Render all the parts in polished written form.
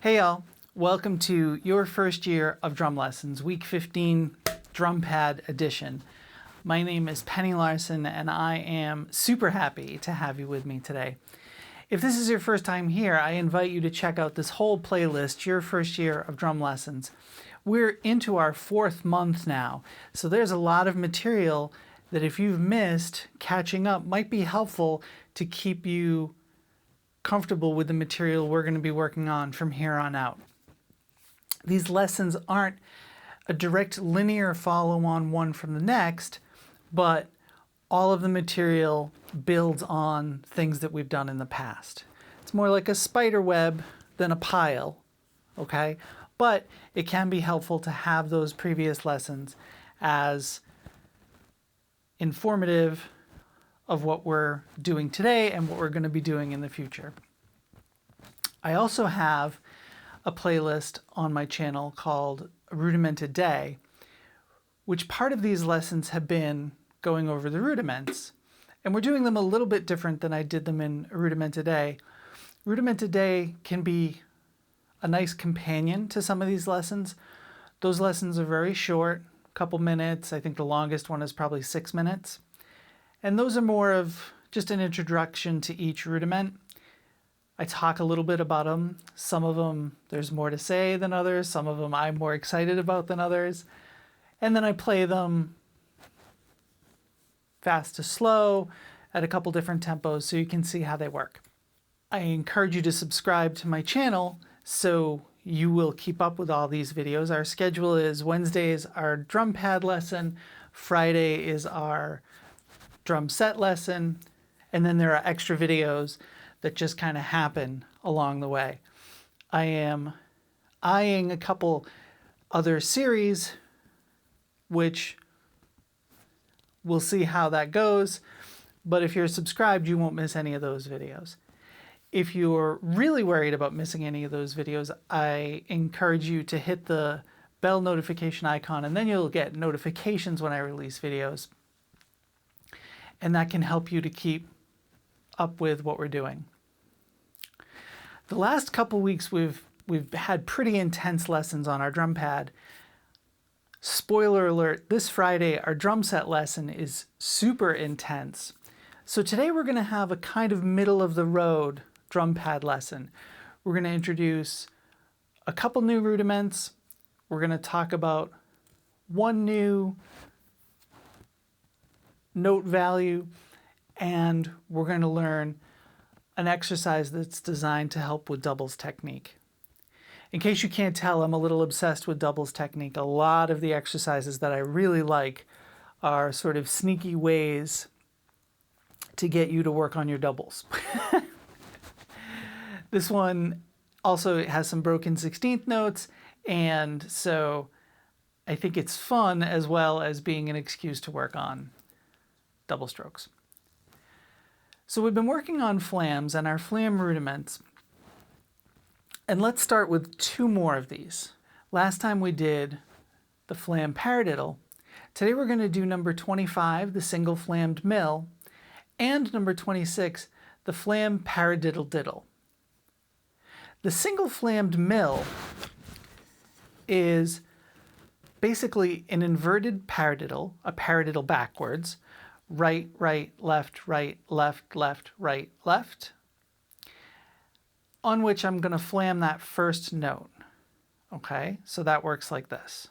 Hey y'all, welcome to your first year of drum lessons, week 15 drum pad edition. My name is Penny Larson and I am super happy to have you with me today. If this is your first time here, I invite you to check out this whole playlist, Your First Year of Drum Lessons. We're into our 4th month now, so there's a lot of material that if you've missed, catching up might be helpful to keep you comfortable with the material we're going to be working on from here on out. These lessons aren't a direct linear follow-on one from the next, but all of the material builds on things that we've done in the past. It's more like a spider web than a pile, okay? But it can be helpful to have those previous lessons as informative of what we're doing today and what we're going to be doing in the future. I also have a playlist on my channel called Rudiment a Day, which part of these lessons have been going over the rudiments, and we're doing them a little bit different than I did them in Rudiment a Day. Rudiment a Day can be a nice companion to some of these lessons. Those lessons are very short, a couple minutes. I think the longest one is probably 6 minutes. And those are more of just an introduction to each rudiment. I talk a little bit about them. Some of them there's more to say than others. Some of them I'm more excited about than others. And then I play them fast to slow at a couple different tempos so you can see how they work. I encourage you to subscribe to my channel so you will keep up with all these videos. Our schedule is Wednesdays our drum pad lesson, Friday is our drum set lesson, and then there are extra videos that just kind of happen along the way. I am eyeing a couple other series, which we'll see how that goes, but if you're subscribed, you won't miss any of those videos. If you're really worried about missing any of those videos, I encourage you to hit the bell notification icon, and then you'll get notifications when I release videos. And that can help you to keep up with what we're doing. The last couple weeks we've had pretty intense lessons on our drum pad. Spoiler alert, this Friday our drum set lesson is super intense. So today we're going to have a kind of middle of the road drum pad lesson. We're going to introduce a couple new rudiments. We're going to talk about one new note value, and we're going to learn an exercise that's designed to help with doubles technique. In case you can't tell, I'm a little obsessed with doubles technique. A lot of the exercises that I really like are sort of sneaky ways to get you to work on your doubles. This one also has some broken 16th notes, and so I think it's fun as well as being an excuse to work on double strokes. So we've been working on flams and our flam rudiments, and let's start with 2 more of these. Last time we did the Flam Paradiddle. Today we're going to do number 25, the Single Flammed Mill, and number 26, the Flam Paradiddle-diddle. The Single Flammed Mill is basically an inverted paradiddle, a paradiddle backwards, right, right, left, right, left, left, right, left, on which I'm going to flam that first note. Okay, so that works like this.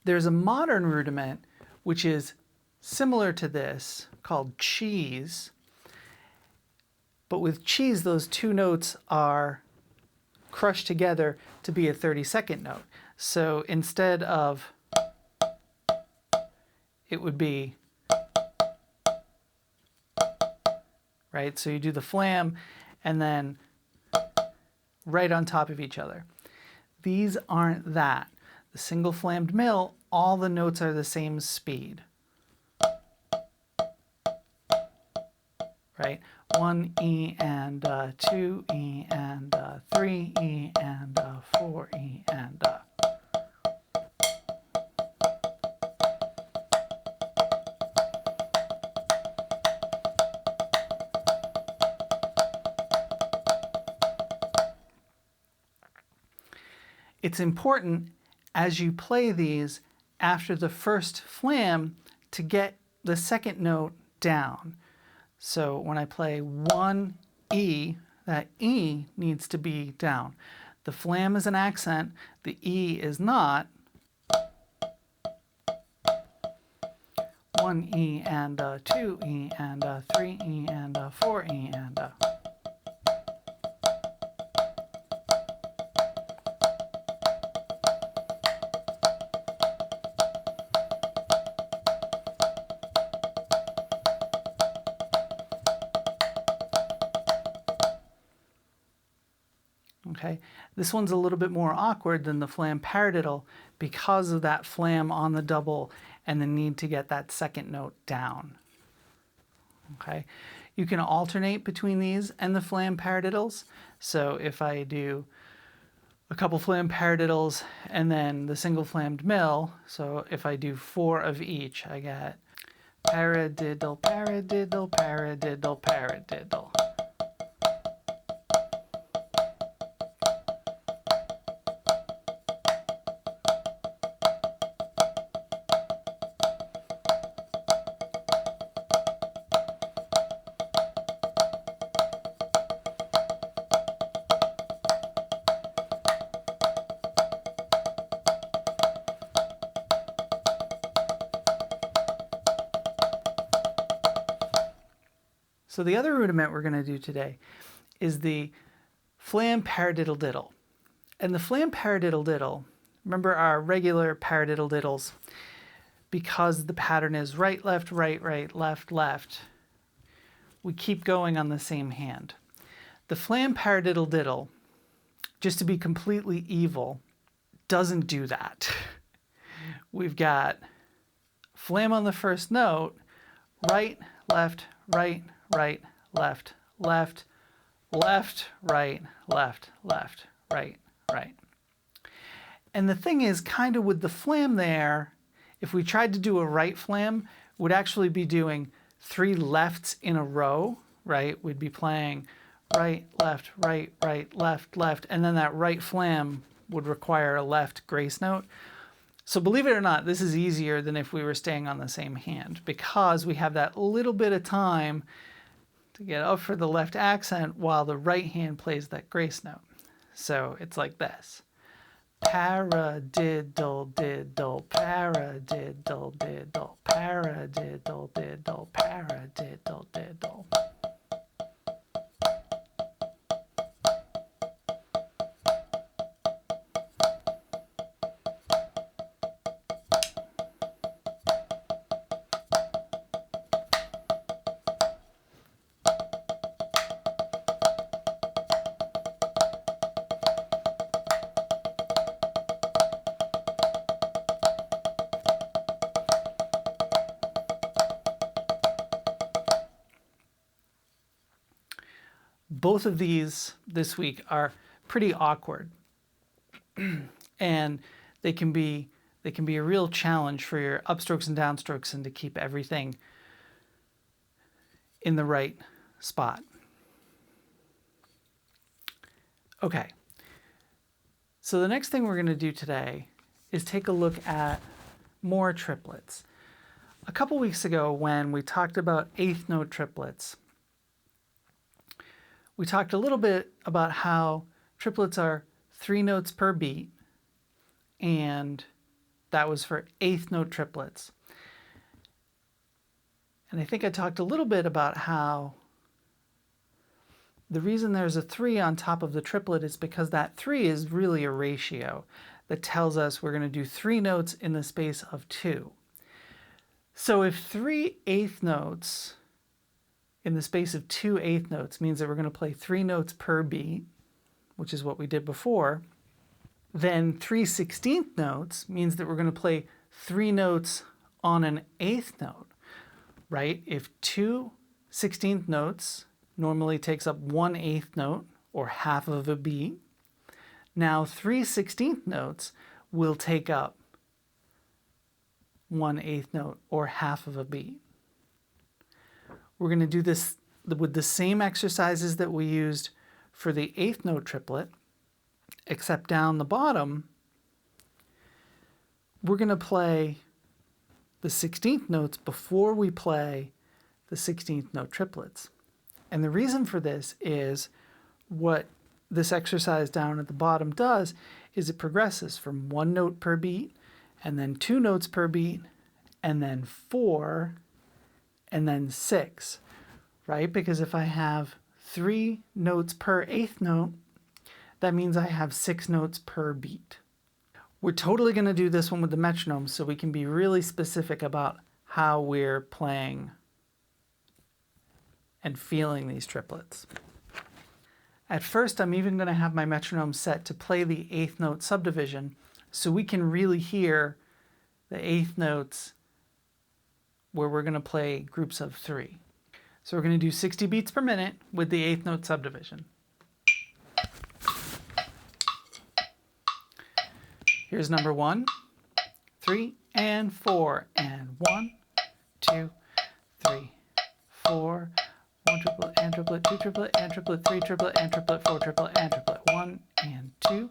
There's a modern rudiment which is similar to this called cheese, but with cheese those 2 notes are crushed together to be a 32nd note. So instead of, it would be, right? So you do the flam and then right on top of each other. These aren't that. The single flammed mill, all the notes are the same speed. Right? 1 E and 2 E and 3 E and 4 E and It's important as you play these after the first flam to get the second note down. So when I play 1 E, that E needs to be down. The flam is an accent, the E is not. 1 E and 2 E and 3 E and 4 E and Okay, this one's a little bit more awkward than the Flam Paradiddle because of that flam on the double and the need to get that second note down. Okay, you can alternate between these and the Flam Paradiddles. So if I do a couple Flam Paradiddles and then the single flammed mill, so if I do 4 of each, I get paradiddle, paradiddle, paradiddle, paradiddle. So the other rudiment we're going to do today is the Flam Paradiddle-diddle. And the Flam Paradiddle-diddle, remember our regular paradiddle-diddles, because the pattern is right, left, right, right, left, left, we keep going on the same hand. The Flam Paradiddle-diddle, just to be completely evil, doesn't do that. We've got flam on the first note, right, left, right, right, left, left, left, right, left, left, right, right. And the thing is, kind of with the flam there, if we tried to do a right flam, we'd actually be doing 3 lefts in a row, right? We'd be playing right, left, right, right, left, left, and then that right flam would require a left grace note. So believe it or not, this is easier than if we were staying on the same hand because we have that little bit of time to get up for the left accent while the right hand plays that grace note. So it's like this. Paradiddle-diddle, paradiddle-diddle, paradiddle-diddle, paradiddle-diddle. Both of these this week are pretty awkward and they can be a real challenge for your upstrokes and downstrokes and to keep everything in the right spot. Okay, so the next thing we're going to do today is take a look at more triplets. A couple weeks ago when we talked about eighth note triplets, we talked a little bit about how triplets are 3 notes per beat, and that was for eighth note triplets. And I think I talked a little bit about how the reason there's a 3 on top of the triplet is because that 3 is really a ratio that tells us we're going to do 3 notes in the space of 2. So if 3 eighth notes in the space of 2 eighth notes means that we're going to play 3 notes per beat, which is what we did before, Then 3/16 notes means that we're going to play 3 notes on an 8th note, right? If 2/16 notes normally takes up 1/8 note, or half of a beat, now 3/16 notes will take up 1/8 note, or half of a beat. We're going to do this with the same exercises that we used for the 8th note triplet, except down the bottom, we're going to play the 16th notes before we play the 16th note triplets. And the reason for this is what this exercise down at the bottom does is it progresses from 1 note per beat, and then 2 notes per beat, and then 4, and then 6, right? Because if I have 3 notes per 8th note, that means I have 6 notes per beat. We're totally going to do this one with the metronome so we can be really specific about how we're playing and feeling these triplets. At first, I'm even going to have my metronome set to play the 8th note subdivision so we can really hear the 8th notes where we're going to play groups of 3. So we're going to do 60 beats per minute with the 8th note subdivision. Here's number 1, 3, and 4, and 1, 2, 3, 4, 1 triplet, and triplet, 2 triplet, and triplet, 3 triplet, and triplet, 4 triplet, and triplet, 1, and 2,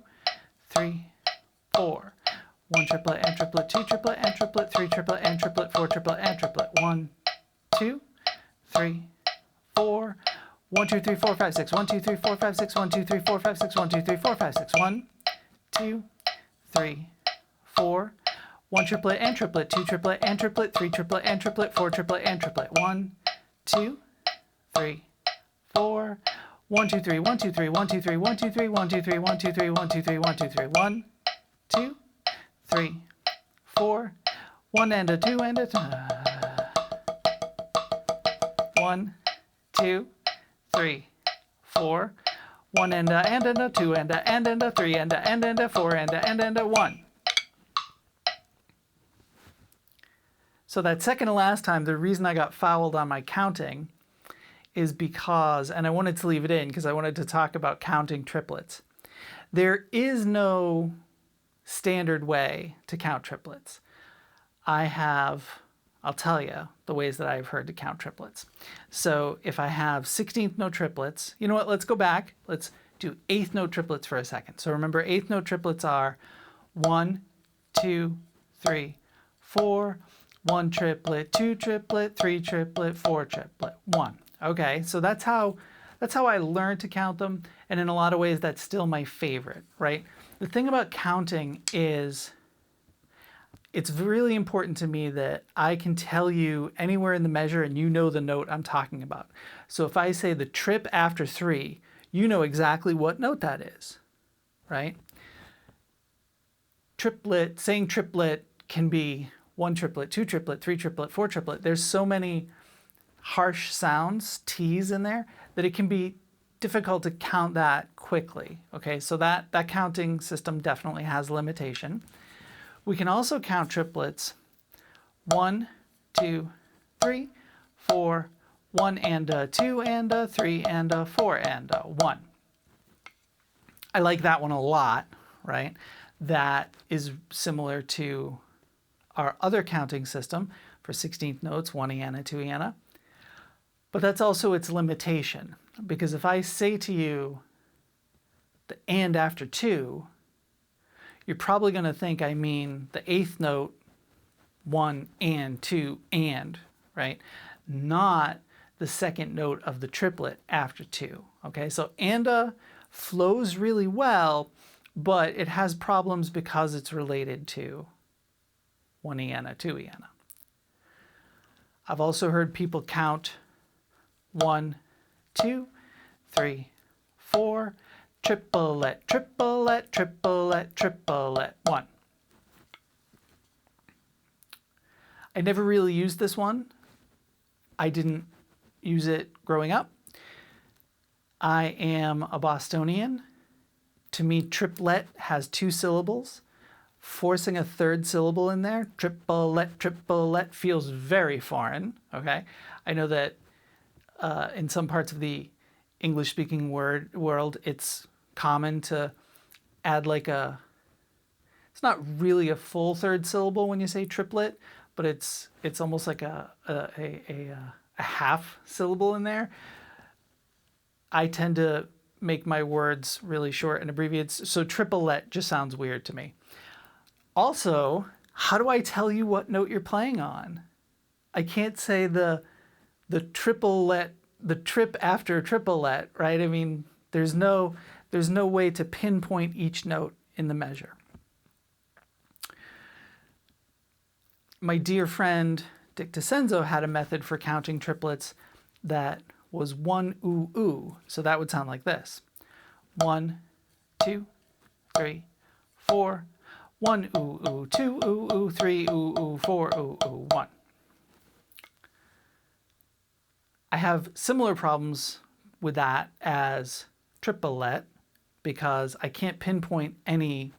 3, 4. 1 triplet, and triplet, 2 triplet, and triplet, 3 triplet, and triplet, 4 triplet, and triplet, 1, 2, 3, 4. 1, 2, 3, 4, 5, 6. 1, 2, 3, 4, 5, 6. 1, 2, 3, 4, 5, 6. 1, 2, 3, 4, 5, 6. 1, 2, 3, 4. 1 triplet, and triplet, 2 triplet, and triplet, 3 triplet, and triplet, 4 triplet, and triplet. 1, 2, 3, 4. 1, 2, 3, 1, 2, 3, 1, 2, 3, 1, 2, 3, 1, 2, 3, 1, 2, 3, 1, 2, 3, 1, 2, 3, 1, 2, 3, 4. 1 and a 2 and a 1, 2, 3, 4. 1 and a 2 and a 3 and a 4 and a 1. So that second to last time, the reason I got fouled on my counting is because, and I wanted to leave it in because I wanted to talk about counting triplets. There is no standard way to count triplets. I'll tell you the ways that I've heard to count triplets. So if I have 16th note triplets, you know what, let's go back. Let's do 8th note triplets for a second. So remember, 8th note triplets are 1, 2, 3, 4, 1 triplet, 2 triplet, 3 triplet, 4 triplet, 1. Okay, so that's how I learned to count them, and in a lot of ways that's still my favorite, right? The thing about counting is it's really important to me that I can tell you anywhere in the measure and you know the note I'm talking about. So if I say the trip after 3, you know exactly what note that is, right? Triplet, saying triplet can be 1 triplet, 2 triplet, 3 triplet, 4 triplet. There's so many harsh sounds, T's in there, that it can be difficult to count that quickly. Okay, so that counting system definitely has limitation. We can also count triplets 1, 2, 3, 4, 1 and a 2 and a 3 and a 4 and a 1. I like that one a lot, right? That is similar to our other counting system for 16th notes, 1 eana, 2 eana. But that's also its limitation, because if I say to you the and after 2, you're probably going to think I mean the 8th note, 1 and 2 and, right? Not the second note of the triplet after 2. Okay, so anda flows really well, but it has problems because it's related to 1 eana, 2 eana. I've also heard people count 1, 2, 3, 4, triplet, triplet, triplet, triplet, 1. I never really used this one. I didn't use it growing up. I am a Bostonian, To me, triplet has 2 syllables. Forcing a 3rd syllable in there, triplet, feels very foreign, okay? I know that in some parts of the English-speaking world, it's common to add like it's not really a full 3rd syllable when you say triplet, but it's almost like a half syllable in there. I tend to make my words really short and abbreviated, so triplet just sounds weird to me. Also, how do I tell you what note you're playing on? I can't say the triplet, the trip after triplet, right? I mean, there's no way to pinpoint each note in the measure. My dear friend Dick DeCenzo had a method for counting triplets that was 1 ooh ooh. So that would sound like this. 1, 2, 3, 4. 1 ooh ooh, 2 ooh ooh, 3 ooh ooh, 4 ooh ooh, 1. I have similar problems with that as triplet because I can't pinpoint any.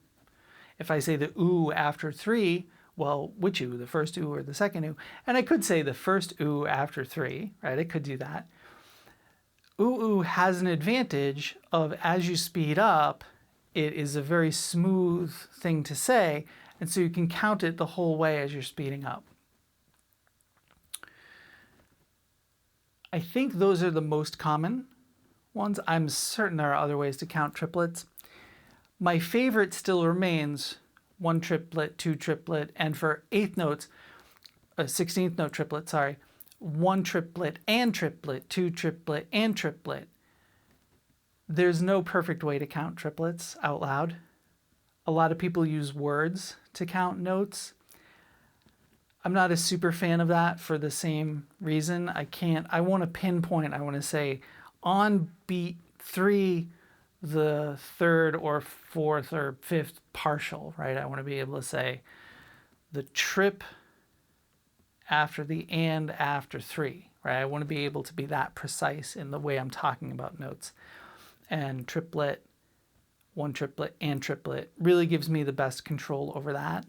If I say the ooh after 3, well, which ooh, the first ooh or the second ooh? And I could say the first ooh after 3, right? I could do that. Ooh ooh has an advantage of as you speed up, it is a very smooth thing to say, and so you can count it the whole way as you're speeding up. I think those are the most common ones. I'm certain there are other ways to count triplets. My favorite still remains 1 triplet, 2 triplet, and for 8th notes, 16th note triplet, sorry, 1 triplet and triplet, 2 triplet and triplet. There's no perfect way to count triplets out loud. A lot of people use words to count notes. I'm not a super fan of that for the same reason. I want to pinpoint, I want to say on beat 3, the 3rd or 4th or 5th partial, right? I want to be able to say the trip after the and after 3, right? I want to be able to be that precise in the way I'm talking about notes. And triplet, 1 triplet and triplet really gives me the best control over that.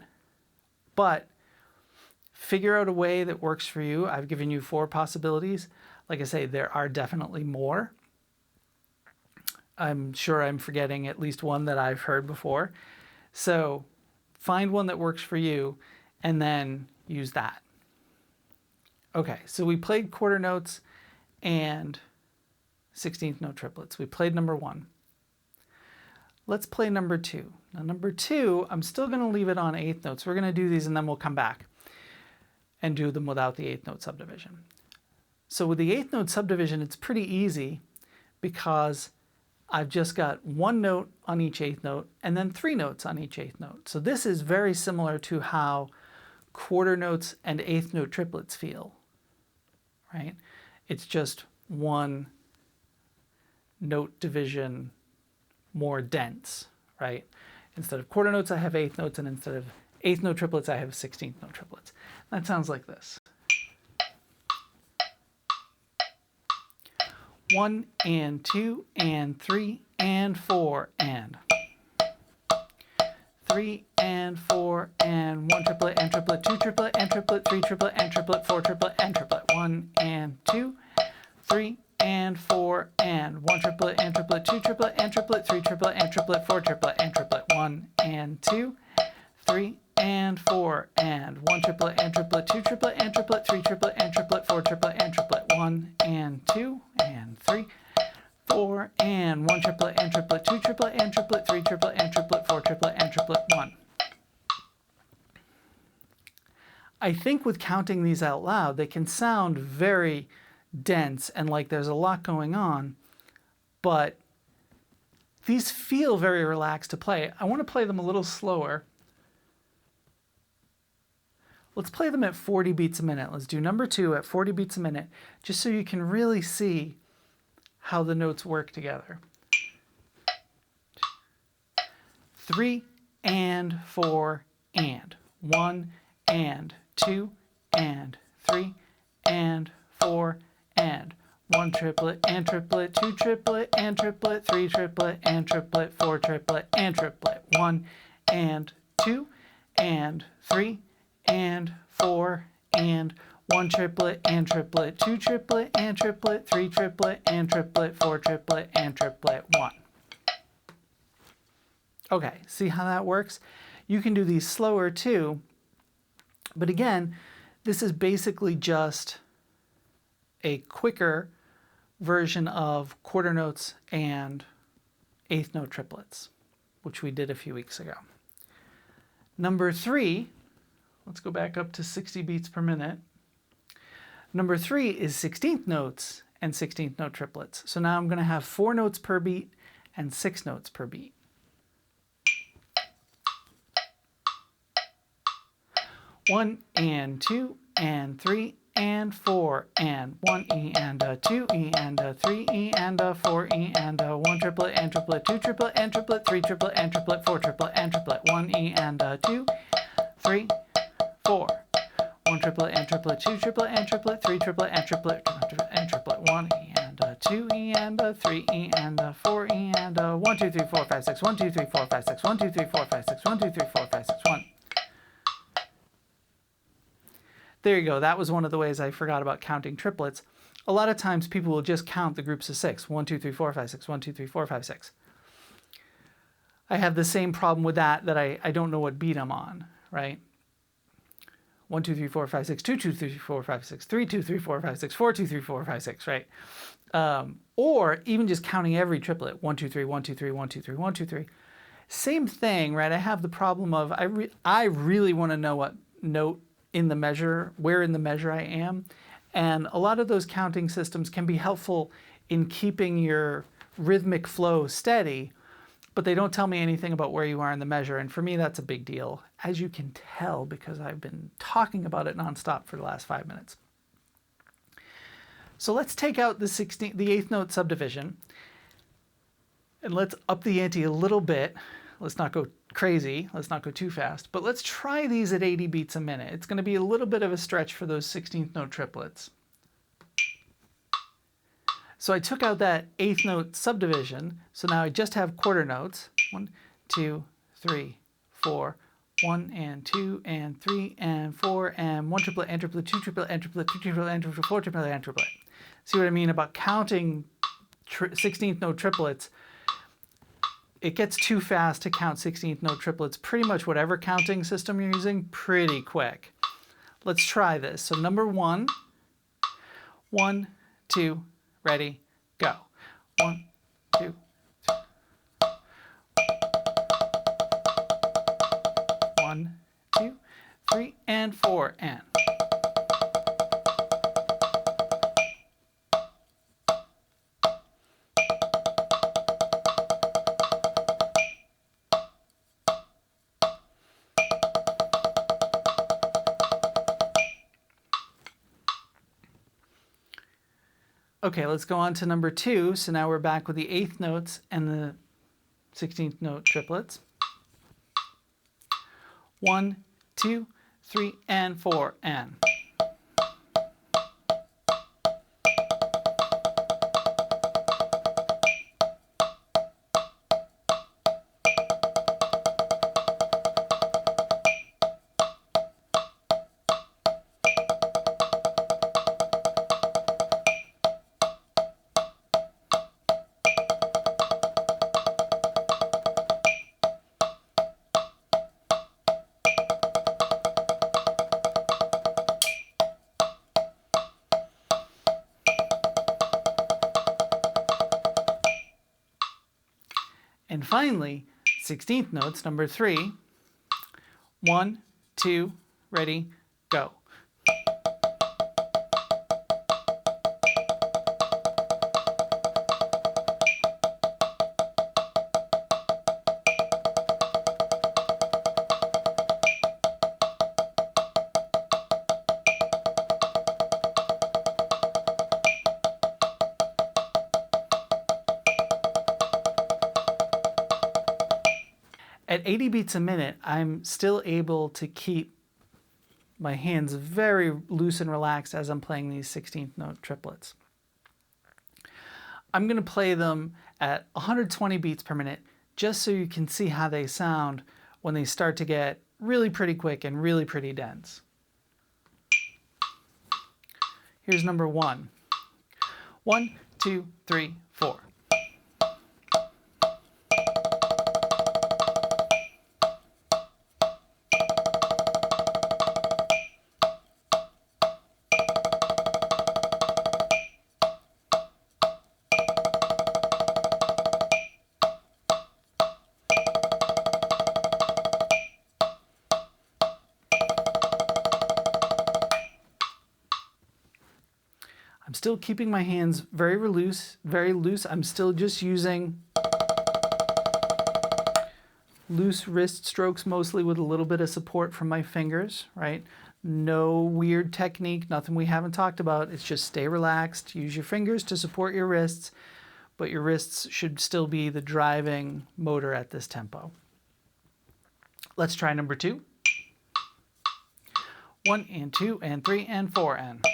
But figure out a way that works for you. I've given you 4 possibilities. Like I say, there are definitely more. I'm sure I'm forgetting at least one that I've heard before. So find one that works for you and then use that. Okay, so we played quarter notes and 16th note triplets. We played number 1. Let's play number 2. Now number 2, I'm still going to leave it on 8th notes. We're going to do these and then we'll come back and do them without the 8th note subdivision. So with the 8th note subdivision, it's pretty easy because I've just got 1 note on each 8th note and then 3 notes on each 8th note. So this is very similar to how quarter notes and 8th note triplets feel, right? It's just 1 note division more dense, right? Instead of quarter notes, I have 8th notes, and instead of 8th note triplets, I have 16th note triplets. That sounds like this. 1 and 2 and 3 and 4 and 3 and 4 and 1 triplet and triplet, 2 triplet and triplet, 3 triplet and triplet, 4 triplet and triplet, 1 and 2, 3 and 4 and 1 triplet and triplet, 2 triplet and triplet, 3 triplet and triplet, 4 triplet and triplet, 1 and 2, 3 and 4 and 1 triplet and triplet, 2 triplet and triplet, 3 triplet and triplet, 4 triplet and triplet, 1 and 2 and 3, 4 and 1 triplet and triplet, 2 triplet and triplet, 3 triplet and triplet, 4 triplet and triplet, 1. I think with counting these out loud, they can sound very dense and like there's a lot going on, but these feel very relaxed to play. I want to play them a little slower. Let's play them at 40 beats a minute. Let's do number 2 at 40 beats a minute, just so you can really see how the notes work together. 3 and 4 and 1 and 2 and 3 and 4 and 1 triplet and triplet, 2 triplet and triplet, 3 triplet and triplet, 4 triplet and triplet, 1 and 2 and 3 and 4 and 1 triplet and triplet, 2 triplet and triplet, 3 triplet and triplet, 4 triplet and triplet, 1. Okay, see how that works? You can do these slower too, but again, this is basically just a quicker version of quarter notes and eighth note triplets, which we did a few weeks ago. Number 3, let's go back up to 60 beats per minute. Number 3 is 16th notes and 16th note triplets. So now I'm going to have 4 notes per beat and 6 notes per beat. 1 and 2 and 3 and 4 and 1 E and a 2 E and a 3 E and a 4 E and a 1 triplet and triplet, 2 triplet and triplet, 3 triplet and triplet, 4 triplet and triplet, 1 E and a 2, 3, 4. 1 triplet and triplet, 2 triplet and triplet, 3 triplet and triplet and triplet, 1 E and a 2 E and a 3 E and a 4 E and a 1 2 3 4 5 6 1 2 3 4 5 6 1 2 3 4 5 6 1 2 3 4 5 6 1. There you go. That was one of the ways I forgot about counting triplets. A lot of times people will just count the groups of 6. 1 2 3 4 5 6 1 2 3 4 5 6. I have the same problem with that I don't know what beat I'm on, right? 1 2 3 4 5 6 2 2 3 4 5 6 3 2 3 4 5 6 4 2 3 4 5 6, right? Or even just counting every triplet, 1 2 3 1 2 3 1 2 3 1 2 3. Same thing, right? I have the problem of I really want to know what note in the measure, where in the measure I am, and a lot of those counting systems can be helpful in keeping your rhythmic flow steady, but they don't tell me anything about where you are in the measure, and for me that's a big deal, as you can tell because I've been talking about it nonstop for the last 5 minutes. So let's take out the 8th note subdivision, and let's up the ante a little bit. Let's not go crazy, let's not go too fast, but let's try these at 80 beats a minute. It's going to be a little bit of a stretch for those 16th note triplets. So I took out that 8th note subdivision, so now I just have quarter notes. 1 2 3 4 1 and 2 and 3 and 4 and 1 triplet and triplet, 2 triplet and triplet, 3 triplet and triplet, 4 triplet and triplet. See what I mean about counting 16th note triplets? It gets too fast to count 16th note triplets, pretty much whatever counting system you're using, pretty quick. Let's try this. So number 1, 1, 2, ready, go. 1, 2, 3. 1, 2, 3, and 4, and. Okay, let's go on to number 2. So now we're back with the 8th notes and the 16th note triplets. 1, 2, 3, and 4, and. And finally, 16th notes, number 3. 1, 2, ready, go. At 80 beats a minute, I'm still able to keep my hands very loose and relaxed as I'm playing these 16th note triplets. I'm going to play them at 120 beats per minute just so you can see how they sound when they start to get really pretty quick and really pretty dense. Here's number 1. 1, 2, 3, 4. I'm still keeping my hands very loose, I'm still just using loose wrist strokes mostly with a little bit of support from my fingers, right? No weird technique, nothing we haven't talked about. It's just stay relaxed, use your fingers to support your wrists, but your wrists should still be the driving motor at this tempo. Let's try number 2. 1 and 2 and 3 and 4 and.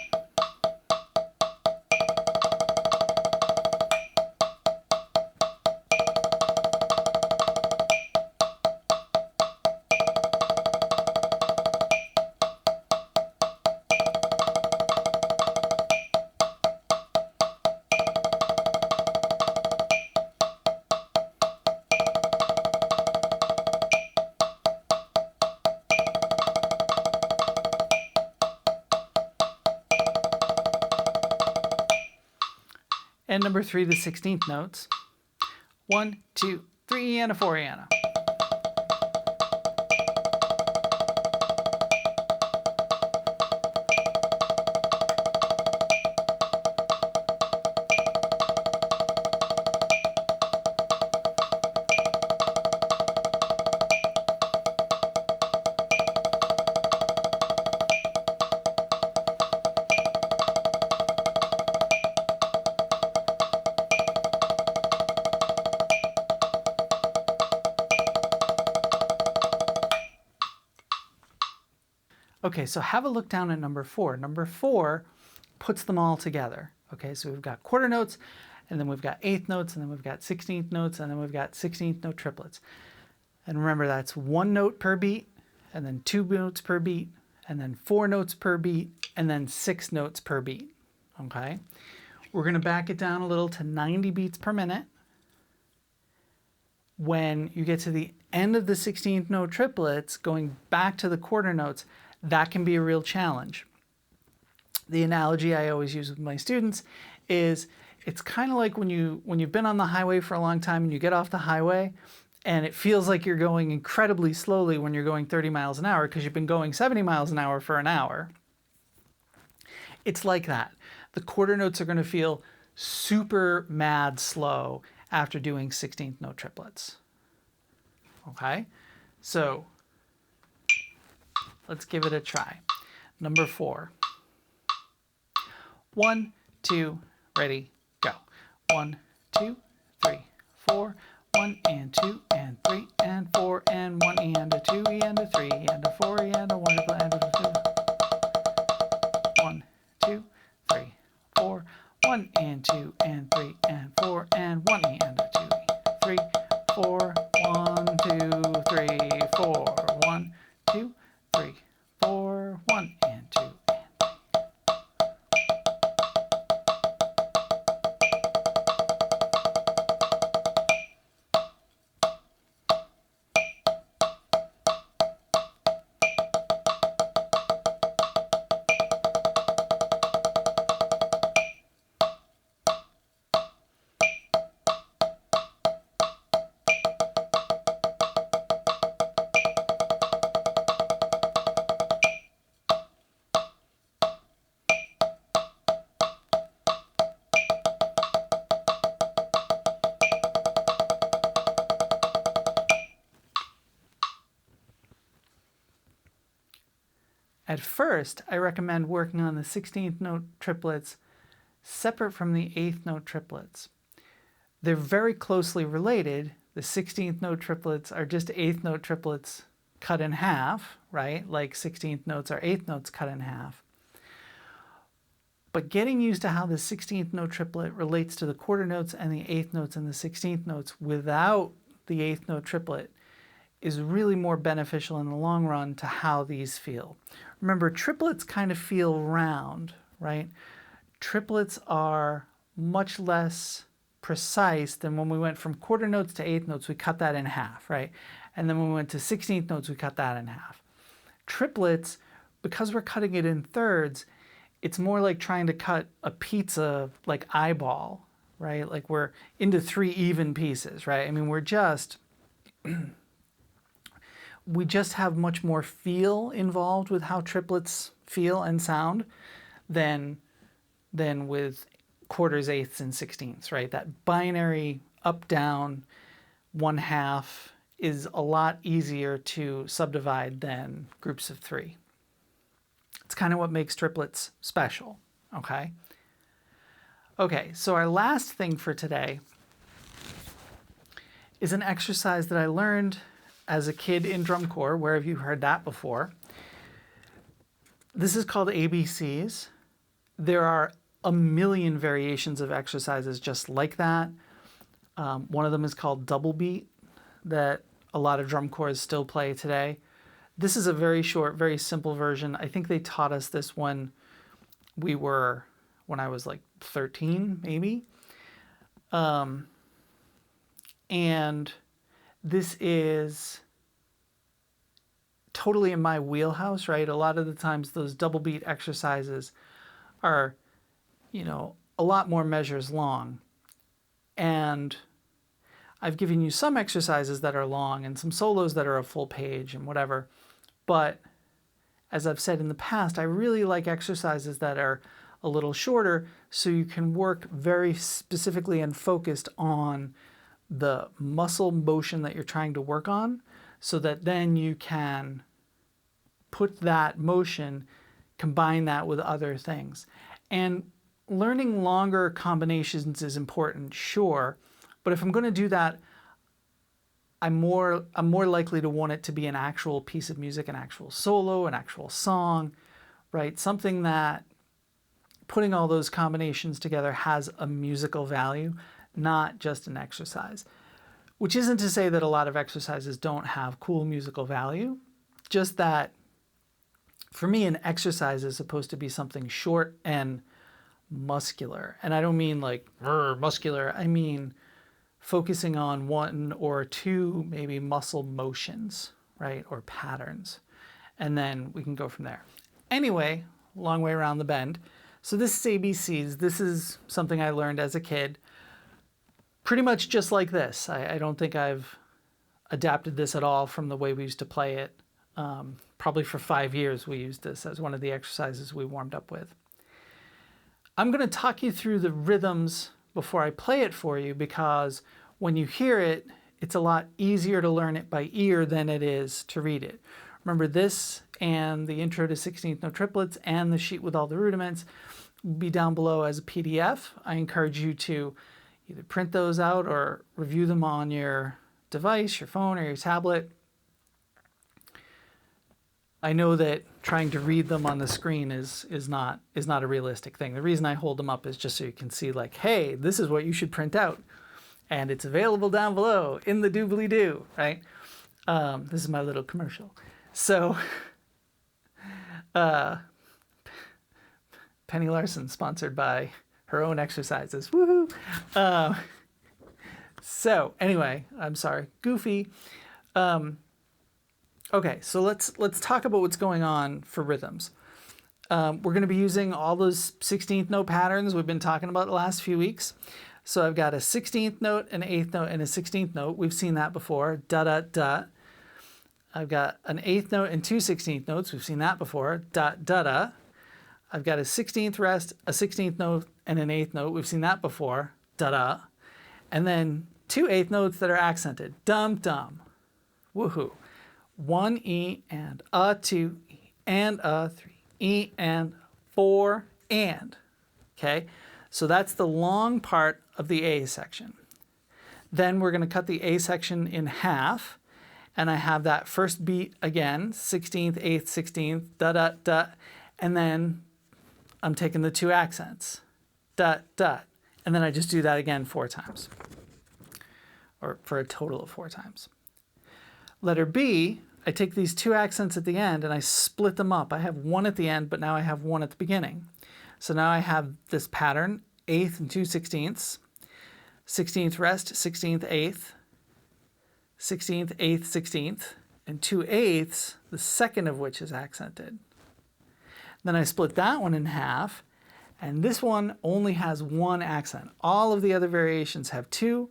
And number 3, the 16th notes. 1, 2, 3 and a 4 and a. Okay, so have a look down at number 4. Number 4 puts them all together. Okay, so we've got quarter notes, and then we've got eighth notes, and then we've got 16th notes, and then we've got 16th note triplets. And remember, that's 1 note per beat, and then 2 notes per beat, and then 4 notes per beat, and then 6 notes per beat. Okay, we're going to back it down a little to 90 beats per minute. When you get to the end of the 16th note triplets, going back to the quarter notes, that can be a real challenge. The analogy I always use with my students is it's kind of like when you've been on the highway for a long time and you get off the highway and it feels like you're going incredibly slowly when you're going 30 miles an hour because you've been going 70 miles an hour for an hour. It's like that. The quarter notes are going to feel super mad slow after doing 16th note triplets. Okay, so let's give it a try. Number 4. 1, 2, ready, go. 1, 2, 3, 4. 1 and 2 and 3 and 4 and 1 and a 2 and a 3 and a 4 and a 1 and a 2. 1, 2, 3, 4. 1 and 2 and 3 and 4 and 1 and a 2, 3, 4. 1, 2, 3, 4. 1, 2, 3, 4. 1 and 2 and 3. At first, I recommend working on the 16th note triplets separate from the 8th note triplets. They're very closely related. The 16th note triplets are just 8th note triplets cut in half, right? Like 16th notes are 8th notes cut in half. But getting used to how the 16th note triplet relates to the quarter notes and the eighth notes and the 16th notes without the eighth note triplet is really more beneficial in the long run to how these feel. Remember, triplets kind of feel round, right? Triplets are much less precise than when we went from quarter notes to eighth notes, we cut that in half, right? And then when we went to 16th notes, we cut that in half. Triplets, because we're cutting it in thirds, it's more like trying to cut a pizza like eyeball, right? Like we're into 3 even pieces, right? I mean, we just have much more feel involved with how triplets feel and sound than with quarters, eighths, and 16ths, right? That binary up, down, 1/2 is a lot easier to subdivide than groups of 3. It's kind of what makes triplets special, okay? Okay, so our last thing for today is an exercise that I learned as a kid in drum corps. Where have you heard that before? This is called ABCs. There are a million variations of exercises just like that. One of them is called double beat that a lot of drum corps still play today. This is a very short, very simple version. I think they taught us this when I was like 13, maybe. And this is totally in my wheelhouse, right? A lot of the times those double beat exercises are, you know, a lot more measures long. And I've given you some exercises that are long and some solos that are a full page and whatever. But as I've said in the past, I really like exercises that are a little shorter so you can work very specifically and focused on the muscle motion that you're trying to work on, so that then you can put that motion, combine that with other things. And learning longer combinations is important, sure, but if I'm going to do that, I'm more likely to want it to be an actual piece of music, an actual solo, an actual song, right? Something that putting all those combinations together has a musical value, not just an exercise. Which isn't to say that a lot of exercises don't have cool musical value, just that for me an exercise is supposed to be something short and muscular. And I don't mean like muscular, I mean focusing on 1 or 2 maybe muscle motions, right, or patterns. And then we can go from there. Anyway, long way around the bend. So this is ABCs. This is something I learned as a kid. Pretty much just like this. I don't think I've adapted this at all from the way we used to play it. Probably for 5 years we used this as one of the exercises we warmed up with. I'm going to talk you through the rhythms before I play it for you, because when you hear it, it's a lot easier to learn it by ear than it is to read it. Remember, this and the intro to 16th note triplets and the sheet with all the rudiments will be down below as a PDF. I encourage you to either print those out or review them on your device, your phone, or your tablet. I know that trying to read them on the screen is not a realistic thing. The reason I hold them up is just so you can see, like, hey, this is what you should print out. And it's available down below in the doobly-doo, right? This is my little commercial. So, Penny Larson, sponsored by her own exercises. Woohoo! So, anyway, I'm sorry, goofy. Okay, so let's talk about what's going on for rhythms. We're going to be using all those 16th note patterns we've been talking about the last few weeks. So I've got a 16th note, an 8th note, and a 16th note. We've seen that before. Da da da. I've got an 8th note and 2 16th notes. We've seen that before. Da da da. I've got a 16th rest, a 16th note, and an 8th note. We've seen that before. Da da. And then 2 8th notes that are accented. Dum dum. Woohoo. 1 E and a 2 E and a 3 E and 4 and. Okay, so that's the long part of the A section. Then we're going to cut the A section in half, and I have that first beat again, 16th, 8th, 16th, da da da, and then I'm taking the 2 accents, dot, dot, and then I just do that again 4 times, or for a total of 4 times. Letter B, I take these 2 accents at the end and I split them up. I have 1 at the end, but now I have 1 at the beginning. So now I have this pattern, 8th and 2 16ths, 16th rest, 16th, 8th, 16th, 8th, 16th, and 2 8ths, the second of which is accented. Then I split that one in half, and this one only has 1 accent. All of the other variations have 2.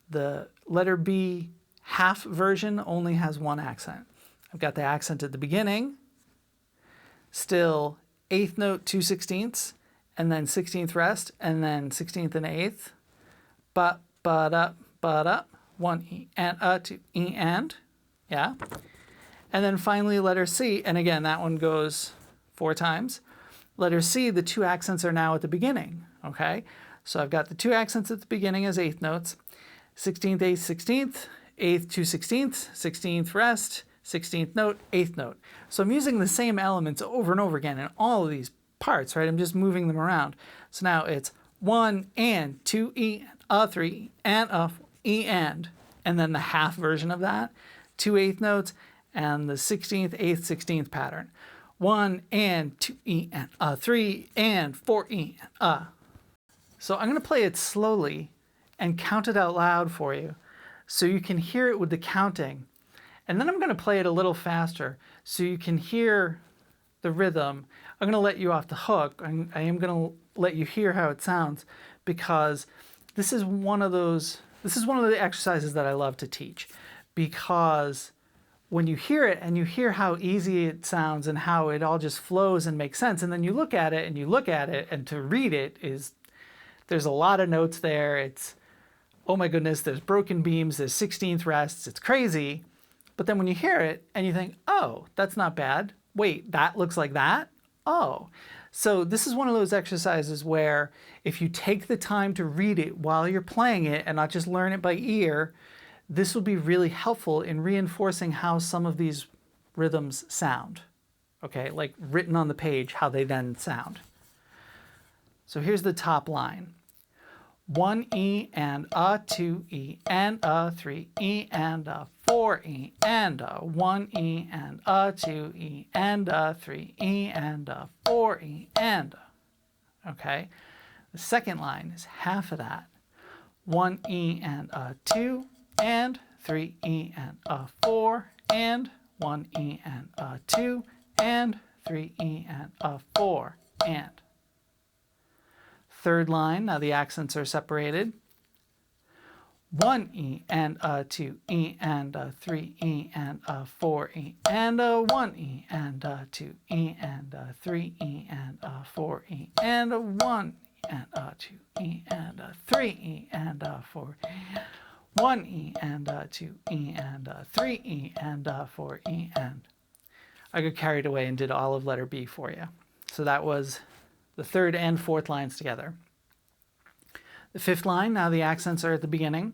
The letter B half version only has 1 accent. I've got the accent at the beginning, still 8th note, 2 16ths, and then 16th rest, and then 16th and 8th, but up, 1 E and 2 E and, yeah. And then finally letter C, and again that one goes 4 times. Letter C, the 2 accents are now at the beginning, okay? So I've got the 2 accents at the beginning as 8th notes, 16th, 8th, 16th, 8th, 2 16ths, 16th rest, 16th note, 8th note. So I'm using the same elements over and over again in all of these parts, right? I'm just moving them around. So now it's 1 and 2 E, 3 and 4 E and then the half version of that, 2 8th notes and the 16th, 8th, 16th pattern. 1 and 2 E and 3 and 4 E and So I'm going to play it slowly and count it out loud for you so you can hear it with the counting. And then I'm going to play it a little faster so you can hear the rhythm. I'm going to let you off the hook. I am going to let you hear how it sounds because this is one of the exercises that I love to teach, because when you hear it and you hear how easy it sounds and how it all just flows and makes sense, and then you look at it and to read it there's a lot of notes there. It's, oh my goodness, there's broken beams, there's 16th rests, it's crazy. But then when you hear it and you think, oh, that's not bad. Wait, that looks like that? Oh. So this is one of those exercises where if you take the time to read it while you're playing it and not just learn it by ear, this will be really helpful in reinforcing how some of these rhythms sound. Okay, like written on the page, how they then sound. So here's the top line. 1 E and 2 E and 3 E and 4 E and 1 E and 2 E and 3 E and 4 E and. Okay, the second line is half of that. 1 E and 2 and 3 E and 4 and 1 E and 2 and 3 E and 4 and. Third line, now the accents are separated. 1 E and 2 E and 3 E and 4 E and 1 E and 2 E and 3 E and 4 E and 1 and 2 E and 3 E and 4 1 E and 2 E and 3 E and 4 E and. I got carried away and did all of letter B for you. So that was the third and fourth lines together. The fifth line, now the accents are at the beginning.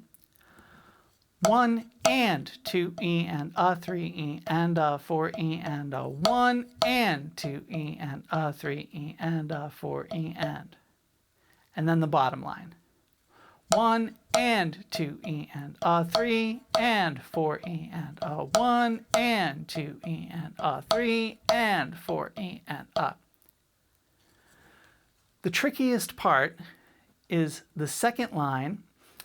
1 and 2 E and 3 E and 4 E and 1 and 2 E and 3 E and 4 E and. And then the bottom line. 1 and 2 E and 3 and 4 E and 1 and 2 E and 3 and 4 E and The trickiest part is the second line,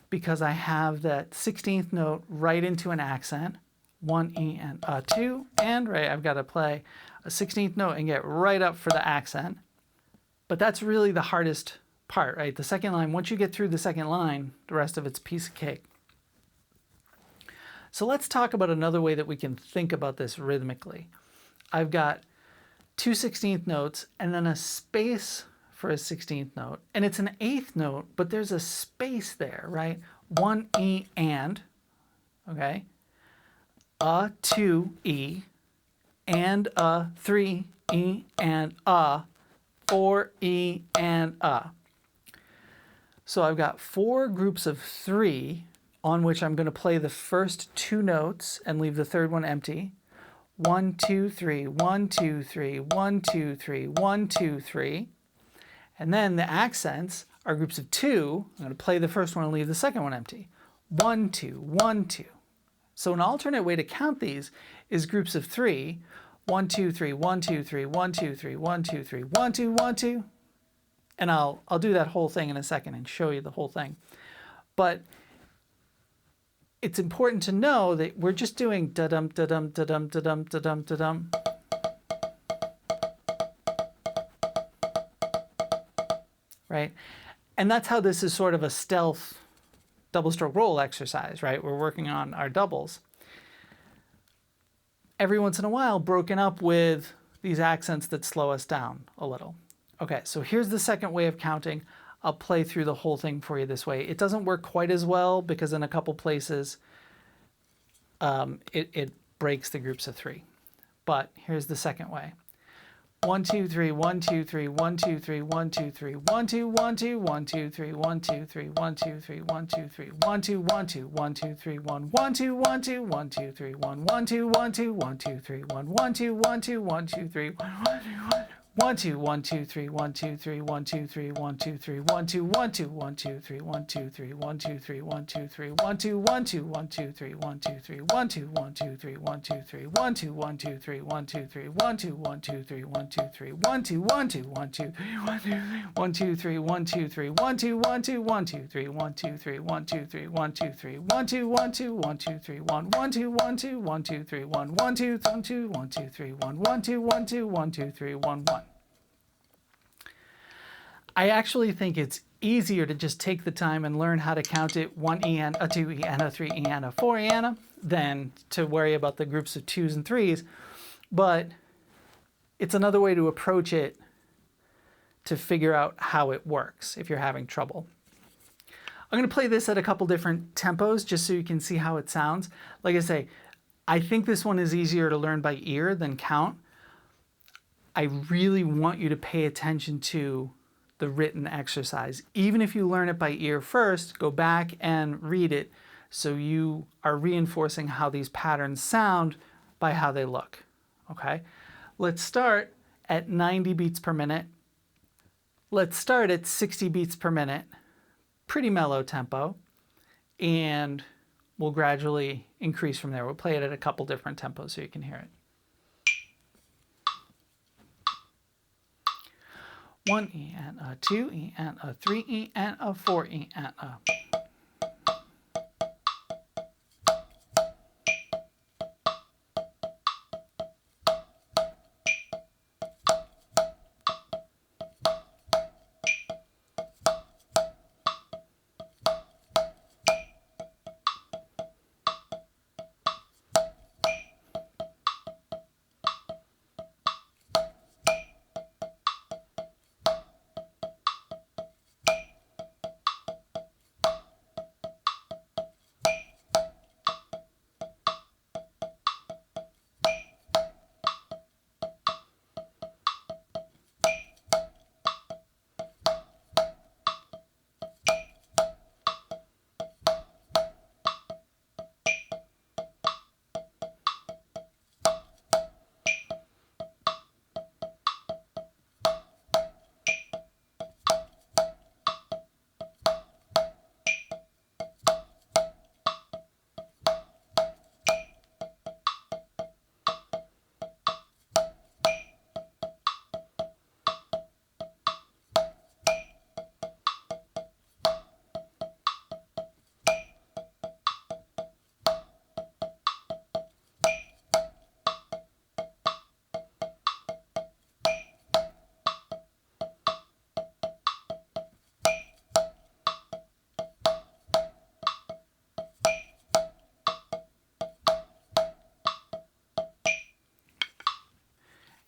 because I have that 16th note right into an accent, 1 E and 2, and right, I've got to play a 16th note and get right up for the accent. But that's really the hardest part, right? The second line, once you get through the second line, the rest of it's a piece of cake. So let's talk about another way that we can think about this rhythmically. I've got 2 16th notes and then a space for a 16th note, and it's an 8th note, but there's a space there, right? 1 E and, okay, 2 E and 3 E and 4 E and So I've got 4 groups of 3 on which I'm going to play the first 2 notes and leave the third one empty. 1 2 3 1 2 3 1 2 3 1 2 3. And then the accents are groups of 2. I'm going to play the first one and leave the second one empty. 1, 2, 1, 2. So an alternate way to count these is groups of 3. 1, 2, 3, 1, 2, 3, 1, 2, 3, 1, 2, 3, 1, 2, 1, 2. And I'll do that whole thing in a second and show you the whole thing. But it's important to know that we're just doing da-dum, da-dum, da-dum, da-dum, da-dum, da-dum. Right? And that's how this is sort of a stealth double stroke roll exercise, right? We're working on our doubles. Every once in a while, broken up with these accents that slow us down a little. Okay, so here's the second way of counting. I'll play through the whole thing for you this way. It doesn't work quite as well because in a couple places it breaks the groups of 3. But here's the second way. 1, 2, 3, 1, 2, 3, 1, 2, 3, 1, 2, 3, 1, 2, 1, 2, 1, 2, 3, 1, 2, 3, 1, 2, 3, 1, 2, 3, 1, 2, 1, 2, 1, 2, 3, 1, 1, 2, 1, 2, 1, 2, 3, 1, 1, 2, 1, 2, 1, 2, 3, 1, 1, 2, 1, 2, 1, 2, 3, 1, 2, 1, 2, 3, 1, 2, 3, 1, 2, 3, 1, 2, 3, 1, 2, 1, 2, 1, 2, 3, 1, 2, 3, 1, 2, 3, 1, 2, 3, 1, 2, 1, 2, 1, 2, 3, 1, 2, 3, 1, 2, 1, 2, 3, 1, 2, 3, 1, 2, 1, 2, 3, 1, 2, 3, 1, 2, 1, 2, 3, 1, 2, 3, 1, 2, 1, 2, 1, 2, 1, 2, 3, 1, 2, 3, 1, 2, 1, 2, 1, 2, 3, 1, 2, 3, 1, 2, 3, 1, 2, 3, 1, 2, 1, 2, 1, 2, 3, 1, 1, 2, 1, 2, 1, 2, 3, 1, 1, 2, 1, 2, 1, 2, 3, 1, 1, 2, 1, 2, 1, 2, 3, 1, 1. I actually think it's easier to just take the time and learn how to count it 1 ean, a 2 ean, a 3 ean, a 4 ean, than to worry about the groups of 2s and 3s. But it's another way to approach it to figure out how it works if you're having trouble. I'm going to play this at a couple different tempos just so you can see how it sounds. Like I say, I think this one is easier to learn by ear than count. I really want you to pay attention to the written exercise. Even if you learn it by ear first, go back and read it so you are reinforcing how these patterns sound by how they look. Okay? Let's start at 90 beats per minute. Let's start at 60 beats per minute. Pretty mellow tempo. And we'll gradually increase from there. We'll play it at a couple different tempos so you can hear it. 1 ean, a 2 ean, a 3 ean, a 4 ean, a.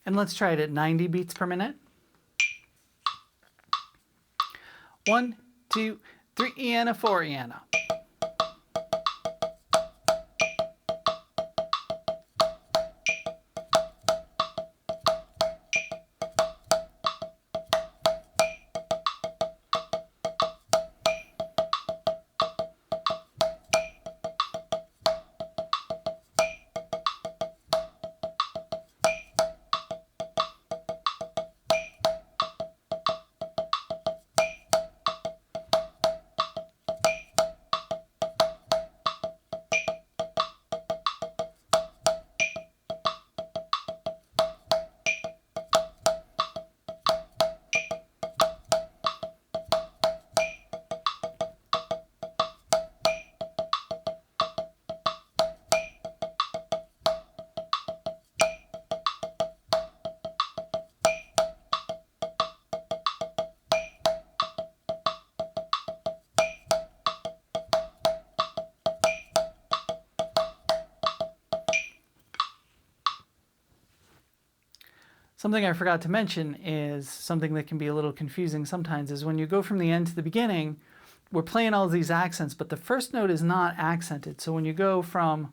And let's try it at 90 beats per minute. 1, 2, 3 ean, a 4 ean. Something I forgot to mention is something that can be a little confusing sometimes is when you go from the end to the beginning, we're playing all of these accents, but the first note is not accented. So when you go from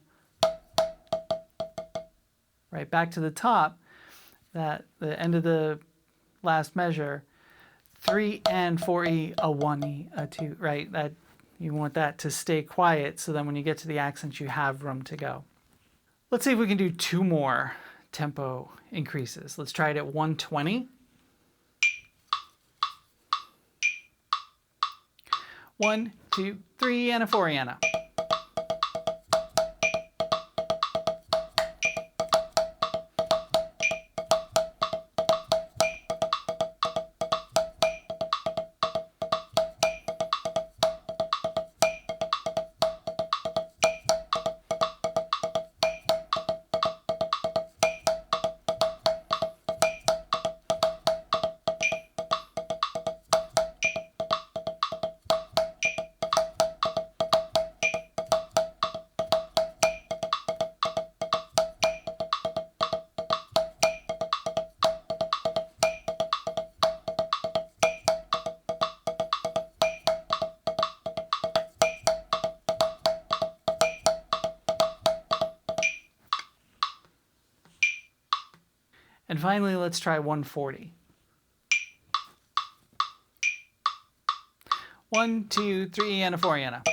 right back to the top, the end of the last measure, 3 and 4E, a 1E, a 2, right? That you want that to stay quiet so then when you get to the accents, you have room to go. Let's see if we can do 2 more tempo increases. Let's try it at 120. 1, 2, 3, and a 4 and a. And finally, let's try 140. 1, 2, 3, and a 4 and a.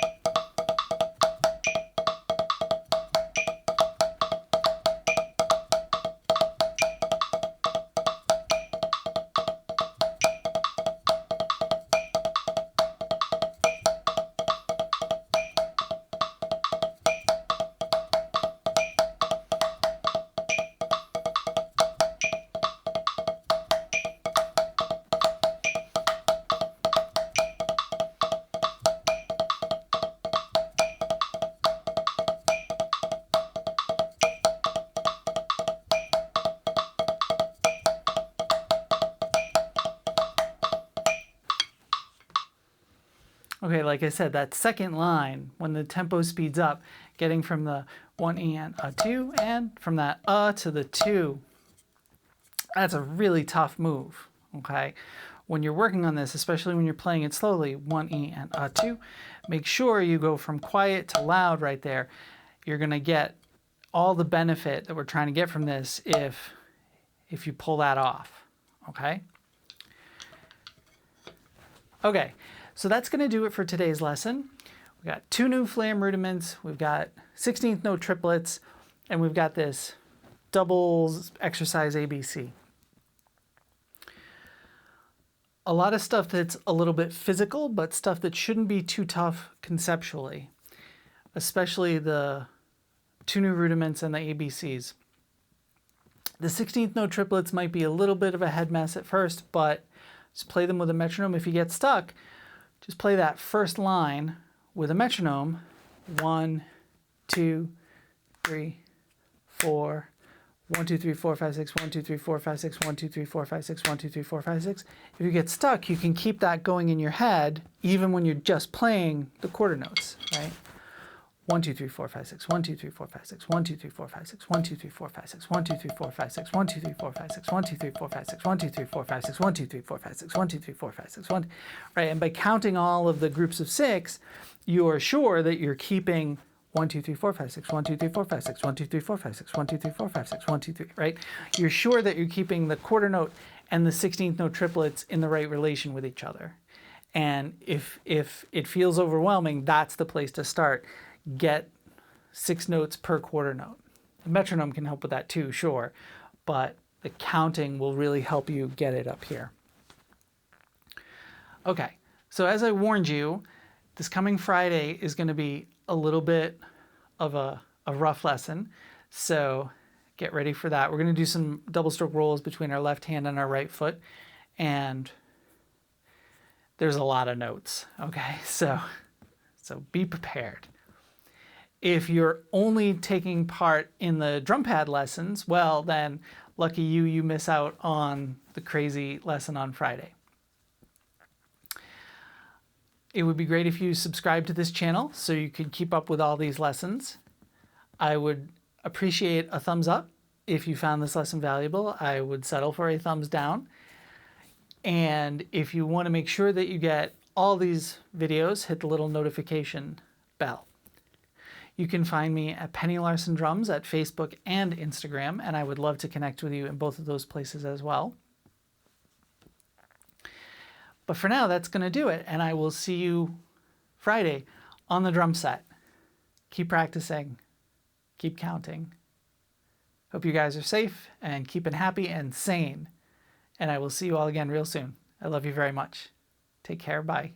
Okay, like I said, that second line, when the tempo speeds up, getting from the 1 and a 2, and from that to the 2, that's a really tough move, okay? When you're working on this, especially when you're playing it slowly, 1 and a 2, make sure you go from quiet to loud right there. You're gonna get all the benefit that we're trying to get from this if you pull that off, okay? Okay. So that's going to do it for today's lesson. We've got 2 new Flam Rudiments, we've got 16th Note Triplets, and we've got this doubles exercise ABC. A lot of stuff that's a little bit physical, but stuff that shouldn't be too tough conceptually, especially the 2 new Rudiments and the ABCs. The 16th Note Triplets might be a little bit of a head mess at first, but just play them with a metronome. If you get stuck, just play that first line with a metronome. 1, 2, 3, 4, 1, 2, 3, 4, 5, 6, 1, 2, 3, 4, 5, 6, 1, 2, 3, 4, 5, 6, 1, 2, 3, 4, 5, 6. If you get stuck, you can keep that going in your head even when you're just playing the quarter notes, right? 1, 2, 3, 4, 5, 6, 1, 2, 3, 4, 5, 6, 1, 2, 3, 4, 5, 6, 1, 2, 3, 4, 5, 6, 1, 2, 3, 4, 5, 6, 1, 2, 3, 4, 5, 6, 1, 2, 3, 4, 5, 6, 1, 2, 3, 4, 5, 6, 1, 2, 3, 4, 5, 6, 1, 2, 3, 4, 5, 6, 1, right? And by counting all of the groups of 6, you are sure that you're keeping 1, 2, 3, 4, 5, 6, 1, 2, 3, 4, 5, 6, 1, 2, 3, 4, 5, 6, 1, 2, 3, 4, 5, 6, 1, 2, 3, right? You're sure that you're keeping the quarter note and the 16th note triplets in the right relation with each other. And if it feels overwhelming, that's the place to start. Get 6 notes per quarter note. The metronome can help with that too, sure, but the counting will really help you get it up here. Okay, so as I warned you, this coming Friday is going to be a little bit of a rough lesson, so get ready for that. We're going to do some double stroke rolls between our left hand and our right foot, and there's a lot of notes, okay? So be prepared. If you're only taking part in the drum pad lessons, well then, lucky you, you miss out on the crazy lesson on Friday. It would be great if you subscribe to this channel so you could keep up with all these lessons. I would appreciate a thumbs up If you found this lesson valuable, I would settle for a thumbs down. And if you want to make sure that you get all these videos, hit the little notification bell. You can find me at Penny Larson Drums at Facebook and Instagram, and I would love to connect with you in both of those places as well. But for now, that's going to do it, and I will see you Friday on the drum set. Keep practicing. Keep counting. Hope you guys are safe and keeping happy and sane. And I will see you all again real soon. I love you very much. Take care. Bye.